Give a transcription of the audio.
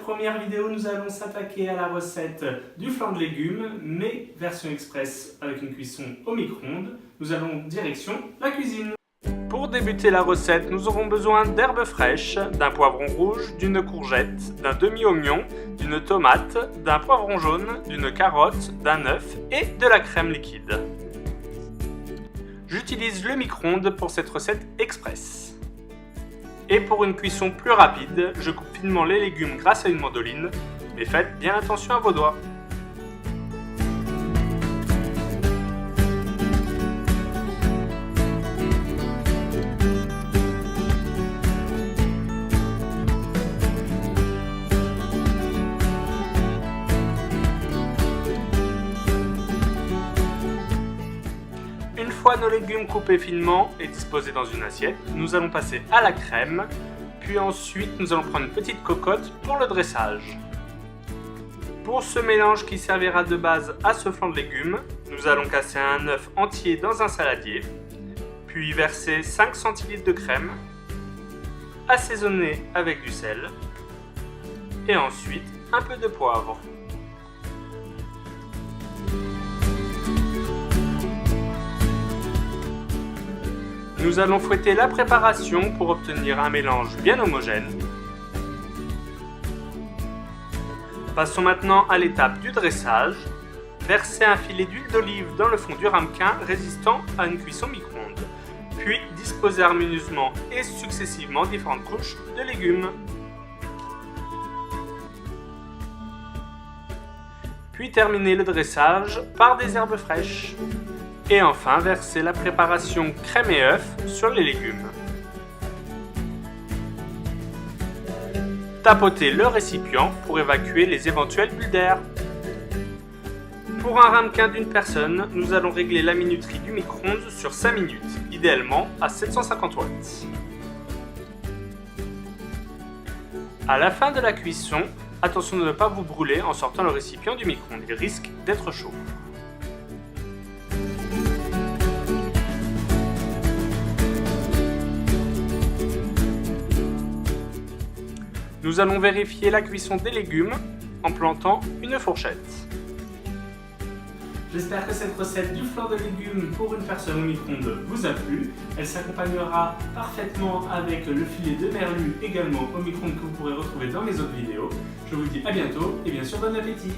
première vidéo, nous allons s'attaquer à la recette du flan de légumes, mais version express avec une cuisson au micro-ondes. Nous allons direction la cuisine. Pour débuter la recette, nous aurons besoin d'herbes fraîches, d'un poivron rouge, d'une courgette, d'un demi-oignon, d'une tomate, d'un poivron jaune, d'une carotte, d'un œuf et de la crème liquide. J'utilise le micro-ondes pour cette recette express. Et pour une cuisson plus rapide, je coupe finement les légumes grâce à une mandoline, mais faites bien attention à vos doigts. Une fois nos légumes coupés finement et disposés dans une assiette, nous allons passer à la crème, puis ensuite nous allons prendre une petite cocotte pour le dressage. Pour ce mélange qui servira de base à ce flan de légumes, nous allons casser un œuf entier dans un saladier, puis verser 5 cl de crème, assaisonner avec du sel, et ensuite un peu de poivre. Nous allons fouetter la préparation pour obtenir un mélange bien homogène. Passons maintenant à l'étape du dressage. Versez un filet d'huile d'olive dans le fond du ramequin résistant à une cuisson micro-ondes. Puis disposez harmonieusement et successivement différentes couches de légumes. Puis terminez le dressage par des herbes fraîches. Et enfin, versez la préparation crème et œuf sur les légumes. Tapotez le récipient pour évacuer les éventuelles bulles d'air. Pour un ramequin d'une personne, nous allons régler la minuterie du micro-ondes sur 5 minutes, idéalement à 750 watts. À la fin de la cuisson, attention de ne pas vous brûler en sortant le récipient du micro-ondes, il risque d'être chaud. Nous allons vérifier la cuisson des légumes en plantant une fourchette. J'espère que cette recette du flan de légumes pour une personne au micro-ondes vous a plu. Elle s'accompagnera parfaitement avec le filet de merlu également au micro-ondes que vous pourrez retrouver dans mes autres vidéos. Je vous dis à bientôt et bien sûr bon appétit!